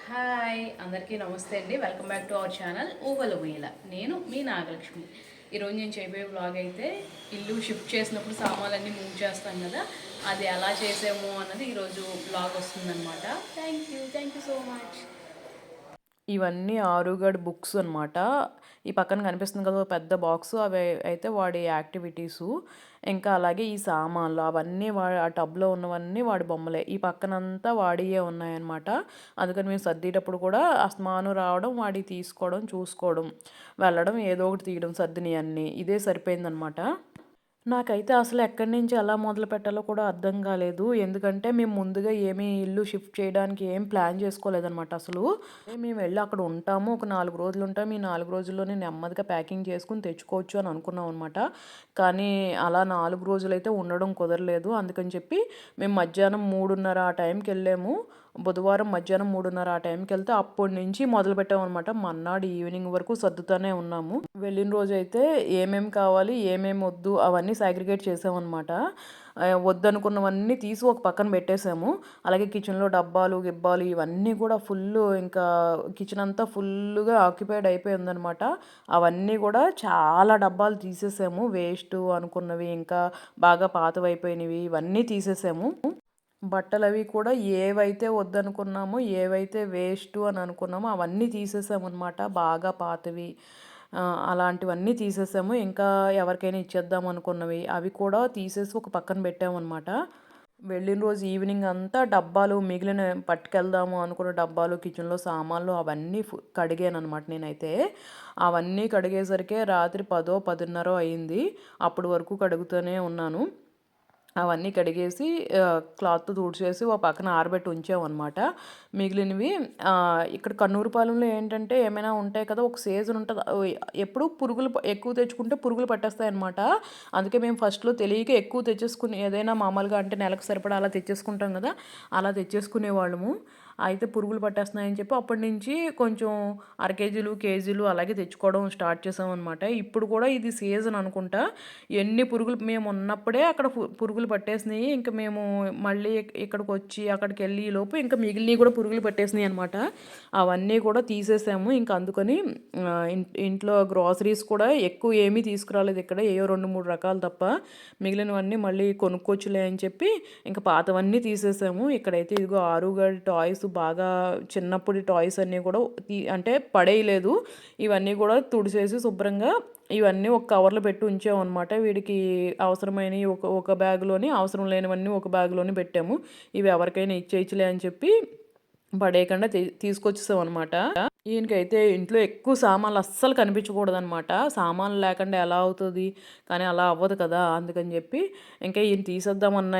Hi అందరికీ నమస్తే అండి. Welcome back to our channel ఊహల ఊయల. నేను మీ నాగలక్ష్మి. ఈరోజు నేను చేయబోయే వ్లాగ్ అయితే ఇల్లు షిఫ్ట్ చేసినప్పుడు సామాన్లన్నీ మూవ్ చేస్తాం కదా, అది ఎలా చేసాము అన్నది ఈరోజు వ్లాగ్ వస్తుందన్నమాట. Thank you so much. ఇవన్నీ ఆరుగడ్ బుక్స్ అనమాట. ఈ పక్కన కనిపిస్తుంది కదా పెద్ద బాక్స్, అవి అయితే వాడి యాక్టివిటీసు. ఇంకా అలాగే ఈ సామాన్లు అవన్నీ ఆ టబ్లో ఉన్నవన్నీ వాడి బొమ్మలే. ఈ పక్కనంతా వాడియే ఉన్నాయన్నమాట. అందుకని మేము సర్దేటప్పుడు కూడా అస్తమానం రావడం, వాడి తీసుకోవడం, చూసుకోవడం, వెళ్ళడం, ఏదో ఒకటి తీయడం, సర్దిని అన్నీ ఇదే సరిపోయిందనమాట. నాకైతే అసలు ఎక్కడి నుంచి ఎలా మొదలుపెట్టాలో కూడా అర్థం కాలేదు. ఎందుకంటే మేము ముందుగా ఏమీ ఇల్లు షిఫ్ట్ చేయడానికి ఏం ప్లాన్ చేసుకోలేదనమాట అసలు. మేము వెళ్ళి అక్కడ ఉంటాము, ఒక 4 రోజులు ఉంటాము. ఈ 4 రోజుల్లోనే నెమ్మదిగా ప్యాకింగ్ చేసుకొని తెచ్చుకోవచ్చు అని అనుకున్నాం అనమాట. కానీ అలా 4 రోజులైతే ఉండడం కుదరలేదు. అందుకని చెప్పి మేము మధ్యాహ్నం 3:30 ఆ టైంకి వెళ్ళాము. బుధవారం మధ్యాహ్నం 3:30 ఆ టైంకి వెళ్తే అప్పటి నుంచి మొదలుపెట్టామన్నమాట. మర్నాడు ఈవినింగ్ వరకు సర్దుతూనే ఉన్నాము. వెళ్ళిన రోజైతే ఏమేమి కావాలి, ఏమేమి వద్దు అవన్నీ సాగ్రిగేట్ చేసామన్నమాట. వద్దనుకున్నవన్నీ తీసి ఒక పక్కన పెట్టేసాము. అలాగే కిచెన్లో డబ్బాలు గిబ్బాలు ఇవన్నీ కూడా ఫుల్, ఇంకా కిచెన్ అంతా ఫుల్గా ఆక్యుపైడ్ అయిపోయి ఉందనమాట. అవన్నీ కూడా చాలా డబ్బాలు తీసేసాము. వేస్ట్ అనుకున్నవి, ఇంకా బాగా పాతవైపోయినవి ఇవన్నీ తీసేసాము. బట్టలవి కూడా ఏవైతే వద్దనుకున్నామో, ఏవైతే వేస్టు అని అనుకున్నామో అవన్నీ తీసేసామన్నమాట. బాగా పాతవి అలాంటివన్నీ తీసేసాము. ఇంకా ఎవరికైనా ఇచ్చేద్దాం అనుకున్నవి అవి కూడా తీసేసి ఒక పక్కన పెట్టామన్నమాట. వెళ్ళిన రోజు ఈవినింగ్ అంతా డబ్బాలు మిగిలిన పట్టుకెళ్దాము అనుకున్న డబ్బాలు, కిచెన్లో సామాన్లు అవన్నీ కడిగానమాట నేనైతే. అవన్నీ కడిగేసరికి రాత్రి 10 10:30 అయింది. అప్పటి వరకు కడుగుతూనే ఉన్నాను. అవన్నీ కడిగేసి క్లాత్తో తుడిచేసి ఓ పక్కన ఆరబెట్టి ఉంచామన్నమాట. మిగిలినవి ఇక్కడ కన్నూరుపాలెంలో ఏంటంటే ఏమైనా ఉంటాయి కదా, ఒక సీజన్ ఉంటుంది. ఎప్పుడు పురుగులు ఎక్కువ తెచ్చుకుంటే పురుగులు పట్టేస్తాయన్నమాట. అందుకే మేము ఫస్ట్‌లో తెలియక ఎక్కువ తెచ్చేసుకుని, ఏదైనా మామూలుగా అంటే నెలకు సరిపడా అలా తెచ్చేసుకుంటాం కదా, అలా తెచ్చేసుకునేవాళ్ళము. అయితే పురుగులు పట్టేస్తున్నాయని చెప్పి అప్పటి నుంచి కొంచెం అర కేజీలు, కేజీలు అలాగే తెచ్చుకోవడం స్టార్ట్ చేసామన్నమాట. ఇప్పుడు కూడా ఇది సీజన్ అనుకుంటా. ఎన్ని పురుగులు మేము ఉన్నప్పుడే అక్కడ పురుగులు పట్టేసినాయి. ఇంకా మేము మళ్ళీ ఇక్కడికి వచ్చి అక్కడికి వెళ్ళి లోపు ఇంకా మిగిలినవి కూడా పురుగులు పట్టేసినాయి అనమాట. అవన్నీ కూడా తీసేసాము. ఇంకా అందుకని ఇంట్లో గ్రాసరీస్ కూడా ఎక్కువ ఏమీ తీసుకురాలేదు. ఇక్కడ ఏవో 2 3 రకాలు తప్ప మిగిలినవన్నీ మళ్ళీ కొనుక్కోవచ్చులే అని చెప్పి ఇంకా పాతవన్నీ తీసేసాము. ఇక్కడైతే ఇదిగో ఆరుగడ్ టాయ్స్, బాగా చిన్నప్పటి టాయ్స్ అన్నీ కూడా అంటే పడేయలేదు. ఇవన్నీ కూడా తుడిచేసి శుభ్రంగా ఇవన్నీ ఒక కవర్లో పెట్టి ఉంచామన్నమాట. వీడికి అవసరమైనవి ఒక ఒక బ్యాగ్లోని, అవసరం లేనివన్నీ ఒక బ్యాగ్లోని పెట్టాము. ఇవి ఎవరికైనా ఇచ్చేయచ్చులే అని చెప్పి పడేయకుండా తీసుకొచ్చేసాం అనమాట. ఈయనకైతే ఇంట్లో ఎక్కువ సామాన్లు అస్సలు కనిపించకూడదనమాట. సామాన్లు లేకుండా ఎలా అవుతుంది, కానీ అలా అవ్వదు కదా. అందుకని చెప్పి ఇంకా ఈయన తీసేద్దామన్న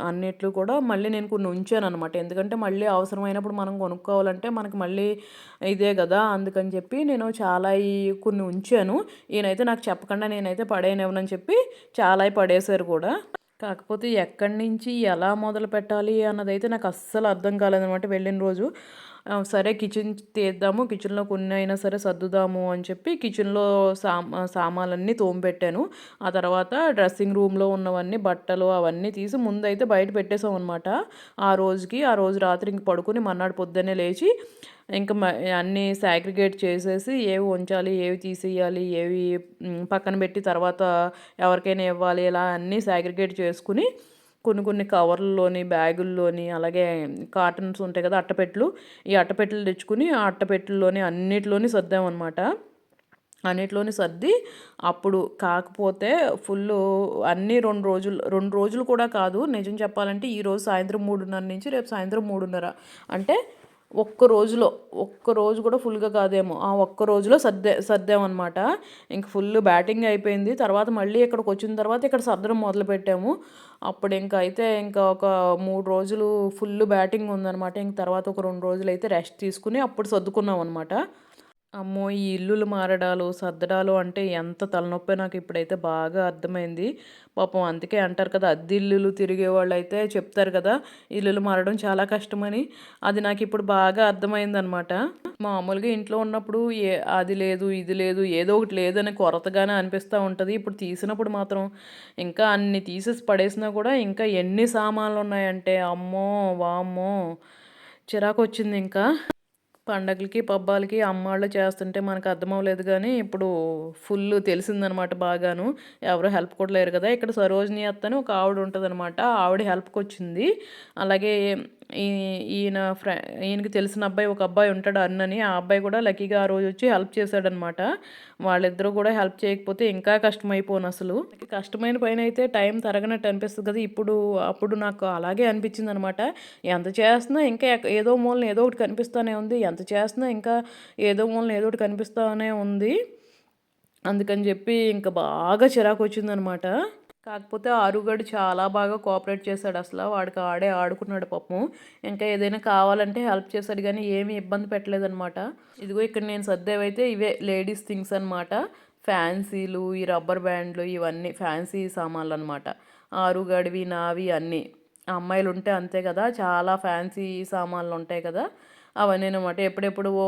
అన్నిట్లు కూడా మళ్ళీ నేను కొన్ని ఉంచాను అనమాట. ఎందుకంటే మళ్ళీ అవసరమైనప్పుడు మనం కొనుక్కోవాలంటే మనకి మళ్ళీ ఇదే కదా. అందుకని చెప్పి నేను చాలా కొన్ని ఉంచాను. ఈయనైతే నాకు చెప్పకుండా నేనైతే పడేయనివ్వనని చెప్పి చాలా పడేశారు కూడా. కాకపోతే ఎక్కడి నుంచి ఎలా మొదలు పెట్టాలి అన్నదైతే నాకు అస్సలు అర్థం కాలేదనమాట వెళ్ళిన రోజు. సరే కిచెన్ తీద్దాము, కిచెన్లో కొన్ని అయినా సరే సర్దుదాము అని చెప్పి కిచెన్లో సామాన్లన్నీ తోమిపెట్టాను. ఆ తర్వాత డ్రెస్సింగ్ రూమ్లో ఉన్నవన్నీ బట్టలు అవన్నీ తీసి ముందైతే బయట పెట్టేసాం అనమాట. ఆ రోజు రాత్రి ఇంక పడుకుని మర్నాడు పొద్దున్నే లేచి ఇంకా అన్నీ సాగ్రిగేట్ చేసేసి ఏవి ఉంచాలి, ఏవి తీసేయాలి, ఏవి పక్కన పెట్టి తర్వాత ఎవరికైనా ఇవ్వాలి, ఇలా అన్నీ సాగ్రిగేట్ చేసుకుని కొన్ని కొన్ని కవర్లలోని, బ్యాగుల్లోని, అలాగే కార్టన్స్ ఉంటాయి కదా అట్టపెట్టెలు, ఈ అట్టపెట్టెలు తెచ్చుకుని ఆ అట్టపెట్టెల్లోని అన్నిటిలోని సర్దామన్నమాట. అన్నిట్లోని సర్ది అప్పుడు కాకపోతే ఫుల్లు అన్నీ 2 రోజులు కూడా కాదు. నిజం చెప్పాలంటే ఈరోజు సాయంత్రం 3:30 నుంచి రేపు సాయంత్రం 3:30 అంటే ఒక్క రోజు కూడా ఫుల్గా కాదేమో, ఆ ఒక్క రోజులో సర్దామన్నమాట. ఇంక ఫుల్ బ్యాటింగ్ అయిపోయింది. తర్వాత మళ్ళీ ఇక్కడికి వచ్చిన తర్వాత ఇక్కడ సర్దడం మొదలుపెట్టాము. అప్పుడు ఇంకా అయితే ఇంకా ఒక 3 రోజులు ఫుల్ బ్యాటింగ్ ఉందన్నమాట. ఇంక తర్వాత ఒక 2 రోజులు అయితే రెస్ట్ తీసుకుని అప్పుడు సర్దుకున్నాం అనమాట. అమ్మో! ఈ ఇల్లులు మారడాలు, సర్దడాలు అంటే ఎంత తలనొప్పో నాకు ఇప్పుడైతే బాగా అర్థమైంది. పాపం అందుకే అంటారు కదా, అద్దిల్లులు తిరిగేవాళ్ళైతే చెప్తారు కదా, ఇల్లులు మారడం చాలా కష్టమని. అది నాకిప్పుడు బాగా అర్థమైందనమాట. మామూలుగా ఇంట్లో ఉన్నప్పుడు అది లేదు, ఇది లేదు, ఏదో ఒకటి లేదని కొరతగానే అనిపిస్తూ ఉంటది. ఇప్పుడు తీసినప్పుడు మాత్రం ఇంకా అన్ని తీసేసి పడేసినా కూడా ఇంకా ఎన్ని సామాన్లున్నాయంటే అమ్మో! వామ్మో! చిరాకొచ్చింది ఇంకా. పండగలకి, పబ్బాలకి అమ్మాళ్ళు చేస్తుంటే మనకు అర్థమవ్వలేదు గానీ, ఇప్పుడు ఫుల్లు తెలిసిందనమాట బాగాను. ఎవరు హెల్ప్ కూడా లేరు కదా! ఇక్కడ సరోజిని అత్త అని ఒక ఆవిడ ఉంటదనమాట. ఆవిడ హెల్ప్‌కొచ్చింది. అలాగే ఈ ఈయన ఈయనకి తెలిసిన అబ్బాయి ఒక అబ్బాయి ఉంటాడు అరుణ్ అని. ఆ అబ్బాయి కూడా లక్కీగా ఆ రోజొచ్చి హెల్ప్ చేశాడనమాట. వాళ్ళిద్దరూ కూడా హెల్ప్ చేయకపోతే ఇంకా కష్టమైపోనసలు. కష్టమైన పనైతే టైం తరగనట్టు అనిపిస్తది కదా! అప్పుడు నాకు అలాగే అనిపించిందనమాట. ఎంత చేస్తున్నా ఇంకా ఏదో మూలన ఏదో ఒకటి కనిపిస్తానే ఉంది. ఎంత చేస్తున్నా ఇంకా ఏదో మూలన ఏదో ఒకటి కనిపిస్తానే ఉంది. అందుకని చెప్పి ఇంక బాగా చిరాకొచ్చిందనమాట. కాకపోతే ఆరుగాడు చాలా బాగా కోఆపరేట్ చేశాడసల. వాడికి ఆడే ఆడుకున్నాడు పాపం. ఇంకా ఏదైనా కావాలంటే హెల్ప్ చేశాడు గానీ ఏమీ ఇబ్బంది పెట్టలేదనమాట. ఇదిగో ఇక్కడ నేను సర్దేవైతే ఇవే లేడీస్ థింగ్స్ అనమాట. ఫ్యాన్సీలు, ఈ రబ్బర్ బ్యాండ్లు ఇవన్నీ ఫ్యాన్సీ సామాన్లనమాట. ఆరుగాడివి, నావి అన్నీ. అమ్మాయిలుంటే అంతే కదా! చాలా ఫ్యాన్సీ సామాన్లుంటాయి కదా! అవన్నీనమాట. ఎప్పుడెప్పుడువో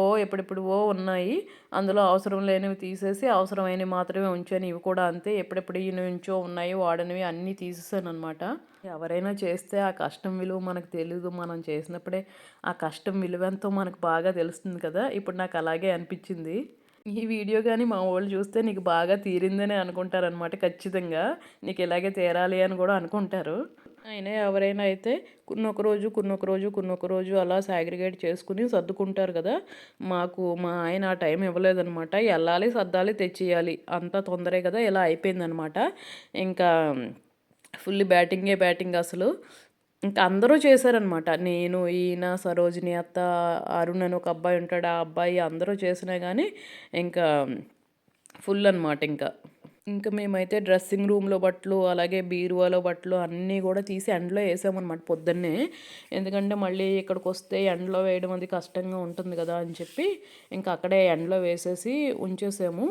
ఉన్నాయి. అందులో అవసరం లేనివి తీసేసి, అవసరమైనవి మాత్రమే ఉంచాను. ఇవి కూడా అంతే. ఎప్పుడెప్పుడియి నుంచో ఉన్నాయి వాడనివి అన్నీ తీసేసాననమాట. ఎవరైనా చేస్తే ఆ కష్టం విలువ మనకు తెలీదు. మనం చేసినప్పుడే ఆ కష్టం విలువెంతో మనకు బాగా తెలుస్తుంది కదా! ఇప్పుడు నాకు అలాగే అనిపిచ్చింది. ఈ వీడియో గాని మా వోళ్ళు చూస్తే నీకు బాగా తీరిందనే అనుకుంటారనమాట ఖచ్చితంగా. నీకు ఇలాగే తీరాలి అని గూడా అనుకుంటారు. అయినా ఎవరైనా అయితే కొన్నొక రోజు అలా సాగ్రిగేట్ చేసుకుని సర్దుకుంటారు కదా! మా ఆయన ఆ టైం ఇవ్వలేదనమాట. ఎళ్ళాలి, సర్దాలి, తెచ్చేయాలి. అంతా తొందరే కదా! ఇలా అయిపోయిందనమాట. ఇంకా ఫుల్ బ్యాటింగ్ అసలు. ఇంకా అందరూ చేశారనమాట. నేను, ఈయన, సరోజిని అత్త, అరుణ్ అని ఒక అబ్బాయి ఉంటాడు. ఆ అబ్బాయి అందరూ చేసినా గానీ ఇంకా ఫుల్ అనమాట ఇంకా. ఇంకా మేమైతే డ్రెస్సింగ్ రూమ్‌లో బట్టలు, అలాగే బీరువాలో బట్టలు అన్నీ గూడా తీసి ఎండలో ఏసామనమాట పొద్దున్నే. ఎందుకంటే మళ్ళీ ఇక్కడికొస్తే ఎండలో వేయడం అది కష్టంగా ఉంటుంది గదా! అని చెప్పి ఇంకా అక్కడే ఎండలో వేసేసి ఉంచేసాము.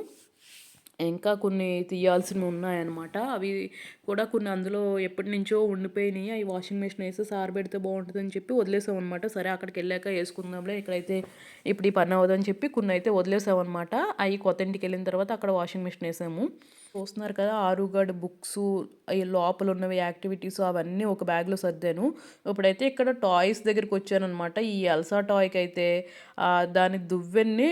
ఇంకా కొన్ని తీయాల్సినవి ఉన్నాయన్నమాట. అవి కూడా కొన్ని అందులో ఎప్పటినుంచో ఉండిపోయినాయి. అవి వాషింగ్ మిషన్ ఏసేసి ఆరబెడితే బావుంటదని చెప్పి వదిలేసామనమాట. సరే అక్కడికెళ్ళాక యేసుకుందాంలే, ఇక్కడైతే ఇప్పుడు ఈ పని అవ్వదని చెప్పి కొన్నయితే వదిలేసామనమాట. అయి కొత్త ఇంటికెళ్ళిన తర్వాత అక్కడ వాషింగ్ మిషన్ ఏసాము. చూస్తున్నారు కదా! ఆరుగాడు బుక్సు, ఈ లోపలున్నవి యాక్టివిటీసు అవన్నీ ఒక బ్యాగ్‌లో సర్దాను. ఇప్పుడైతే ఇక్కడ టాయ్స్ దగ్గరికొచ్చాననమాట. ఈ ఎల్సా టాయ్‌కైతే దాని దువ్వెన్ని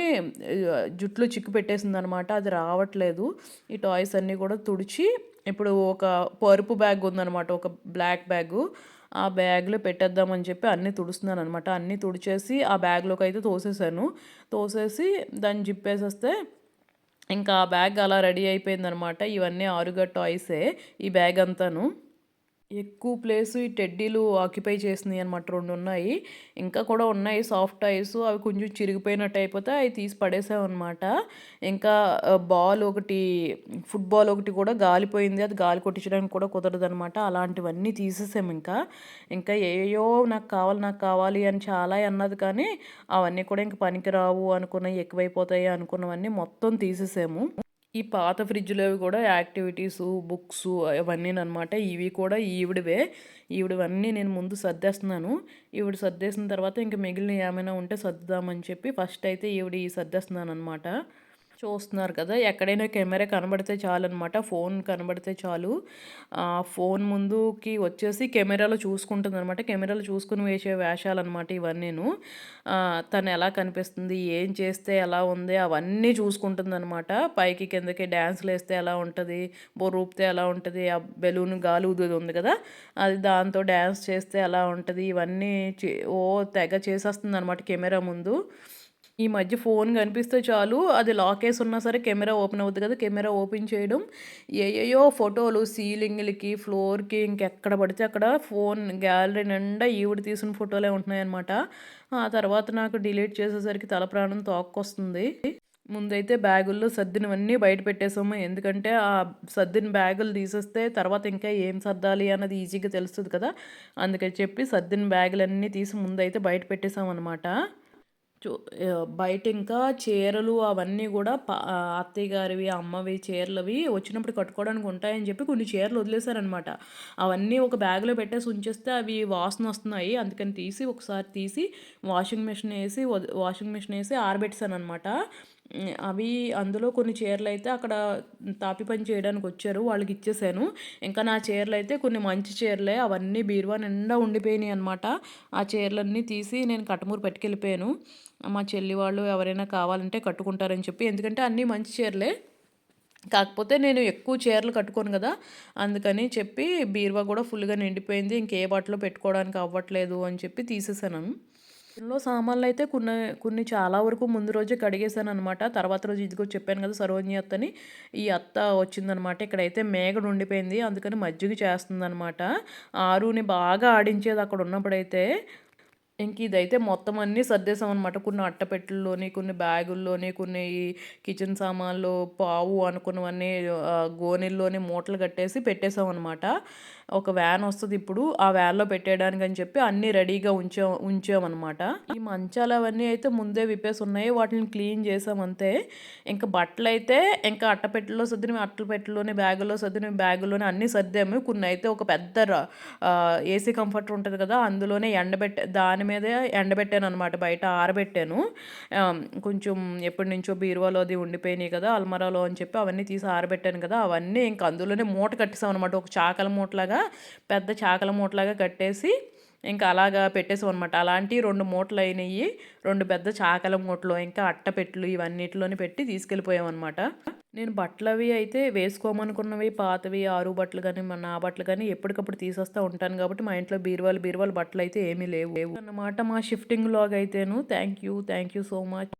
జుట్టులో చిక్కు పెట్టేసిందనమాట. అది రావట్లేదు. ఈ టాయ్స్ అన్నీ కూడా తుడిచి ఇప్పుడు ఒక పరుపు బ్యాగ్ ఉందనమాట. ఒక బ్లాక్ బ్యాగు. ఆ బ్యాగ్‌లో పెట్టేద్దామని చెప్పి అన్నీ తుడుస్తున్నాననమాట. అన్నీ తుడిచేసి ఆ బ్యాగ్‌లోకైతే తోసేసాను. తోసేసి దాన్ని జిప్పేసేస్తే ఇంకా ఆ బ్యాగ్ అలా రెడీ అయిపోయిందనమాట. ఇవన్నీ ఆరుగ టాయ్సే ఈ బ్యాగ్ అంతాను. ఎక్కువ ప్లేసు ఈ టెడ్డీలు ఆక్యుపై చేసినాయి అనమాట. 2 ఉన్నాయి. ఇంకా కూడా ఉన్నాయి సాఫ్ట్ టాయ్స్. అవి కొంచెం చిరిగిపోయినట్టు అయిపోతే అవి తీసి పడేసామనమాట. ఇంకా బాల్ ఒకటి, ఫుట్‌బాల్ ఒకటి కూడా గాలిపోయింది. అది గాలి కొట్టించడానికి కూడా కుదరదనమాట. అలాంటివన్నీ తీసేసాము ఇంకా. ఇంకా ఏయేయో నాకు కావాలి అని చాలా అన్నది కానీ అవన్నీ కూడా ఇంక పనికిరావు అనుకున్నయి, ఎక్కువైపోతాయి అనుకున్నవన్నీ మొత్తం తీసేసాము. ఈ పాత ఫ్రిడ్జ్‌లోవి కూడా యాక్టివిటీసు, బుక్సు అవన్నీననమాట. ఇవి కూడా ఈవిడవే. ఈవిడవన్నీ నేను ముందు సర్దేస్తున్నాను. ఈవిడ సర్దేసిన తర్వాత ఇంక మిగిలినయి ఏమైనా ఉంటే సర్దుదామని చెప్పి ఫస్ట్ అయితే ఈవిడయి సర్దేస్తున్నాననమాట. చూస్తున్నారు కదా! ఎక్కడైనా కెమెరా కనబడితే చాలనమాట. ఫోన్ కనబడితే చాలు. ఫోన్ ముందుకి వచ్చేసి కెమెరాలో చూసుకుంటుందనమాట. కెమెరాలో చూసుకొని వేసే వేషాలనమాట ఇవన్నీను. తను ఎలా కనిపిస్తుంది, ఏం చేస్తే ఎలా ఉంది అవన్నీ చూసుకుంటుందనమాట. పైకి కిందకి డాన్సులేస్తే ఎలా ఉంటది, బొర్ర ఊపితే ఎలా ఉంటది, ఆ బెలూన్ గాలి ఊదేది ఉంది కదా! అది దాంతో డాన్స్ చేస్తే ఎలా ఉంటది, ఇవన్నీ తెగ చేసేస్తుందనమాట కెమెరా ముందు. ఈ మధ్య ఫోన్ కనిపిస్తే చాలు అది లాకేసి ఉన్నా సరే కెమెరా ఓపెన్ అవుద్ది కదా! కెమెరా ఓపెన్ చేయడం, ఏయేయో ఫోటోలు సీలింగులకి, ఫ్లోర్‌కి ఇంకెక్కడ పడితే అక్కడ ఫోన్ గ్యాలరీ నిండా ఈవిడ తీసిన ఫోటోలే ఉంటున్నాయనమాట. ఆ తర్వాత నాకు డిలీట్ చేసేసరికి తల ప్రాణం తోక్కొస్తుంది. ముందైతే బ్యాగుల్లో సర్దినవన్నీ బయట పెట్టేసాము. ఎందుకంటే ఆ సర్దిన బ్యాగులు తీసేస్తే తర్వాత ఇంకా ఏం సర్దాలి అన్నది ఈజీగా తెలుస్తది కదా! అందుకని చెప్పి సర్దిన బ్యాగులన్నీ తీసి ముందైతే బయట పెట్టేసామనమాట. చు బయట ఇంకా చీరలు అవన్నీ గూడా అత్తయ్య గారివి, అమ్మవి చీరలవి వచ్చినప్పుడు కట్టుకోవడానికి ఉంటాయని చెప్పి కొన్ని చీరలు వదిలేసారనమాట. అవన్నీ ఒక బ్యాగ్‌లో పెట్టేసి ఉంచేస్తే అవి వాసనొస్తున్నాయి. అందుకని ఒకసారి తీసి వాషింగ్ మిషన్ ఏసి ఆరబెట్టేసాననమాట. అవి అందులో కొన్ని చీరలైతే అక్కడ తాపి పని చేయడానికొచ్చారు. వాళ్ళకిచ్చేసాను. ఇంకా నా చీరలైతే కొన్ని మంచి చీరలే. అవన్నీ బీరువా నిండా ఉండిపోయినియనమాట. ఆ చీరలన్నీ తీసి నేను కట్టమూరు పట్టుకెళ్ళిపోయాను. మా చెల్లి వాళ్ళు ఎవరైనా కావాలంటే కట్టుకుంటారని చెప్పి. ఎందుకంటే అన్నీ మంచి చీరలే. కాకపోతే నేను ఎక్కువ చీరలు కట్టుకోను గదా! అందుకని చెప్పి బీరువా గూడా ఫుల్‌గా నిండిపోయింది. ఇంకే బట్టలు పెట్టుకోవడానికి అవ్వట్లేదు అని చెప్పి తీసేసాను. ఇందులో సామాన్లయితే కొన్ని చాలా వరకు ముందు రోజే కడిగేసాననమాట. తర్వాత రోజు ఇదిగో చెప్పాను కదా! సరోజిని అత్తని. ఈ అత్త వచ్చిందనమాట. ఇక్కడైతే మేగడ ఉండిపోయింది. అందుకని మజ్జిగ చేస్తుందనమాట. ఆరుని బాగా ఆడించేది అక్కడున్నప్పుడైతే. ఇంక ఇదైతే మొత్తం అన్నీ సర్దేశామనమాట. కొన్ని అట్టపెట్టెల్లోని, కొన్ని బ్యాగుల్లోని, కొన్ని ఈ కిచెన్ సామాన్లు, పావు అనుకున్నవన్నీ గోనెల్లోని మూటలు కట్టేసి పెట్టేసామనమాట. ఒక వ్యాన్ వస్తది ఇప్పుడు. ఆ వ్యాన్‌లో పెట్టేయడానికని చెప్పి అన్నీ రెడీగా ఉంచామనమాట. ఈ మంచాలవన్నీ అయితే ముందే విప్పేసున్నాయి. వాటిని క్లీన్ చేసాం అంతే. ఇంక బట్టలైతే ఇంకా అట్టపెట్టెలో సర్దినవి అట్టపెట్టెలోని, బ్యాగుల్లో సర్దినవి బ్యాగుల్లోనే అన్నీ సర్దాము. కొన్నయితే ఒక పెద్ద ఏసీ కంఫర్టర్ ఉంటది కదా! అందులోనే దాని మీదే ఎండబెట్టాననమాట. బయట ఆరబెట్టాను. కొంచెం ఎప్పటినుంచో బీరువాలో అది ఉండిపోయినాయి కదా! అల్మారాలో అని చెప్పి అవన్నీ తీసి ఆరబెట్టాను కదా! అవన్నీ ఇంక అందులోనే మూట కట్టేసామనమాట. ఒక చాకల మూటలాగా, పెద్ద చాకల మూటలాగా కట్టేసి ఇంకా అలాగా పెట్టేసామనమాట. అలాంటియి 2 మూటలయినియి. 2 పెద్ద చాకల మూటలు, ఇంకా అట్టపెట్టెలు ఇవన్నిటిలోని పెట్టి తీసుకెళ్ళిపోయామనమాట. నేను బట్టలవి అయితే వేసుకోమనుకున్నవి పాతవి ఆరు బట్టలు గానీ, నా బట్టలు గానీ ఎప్పటికప్పుడు తీసేస్తా ఉంటాను గాబట్టి, మా ఇంట్లో బీరువాలు బట్టలయితే ఏమీ లేవు అన్నమాట. మా షిఫ్టింగ్ వ్లాగ్ అయితేను. Thank you so much.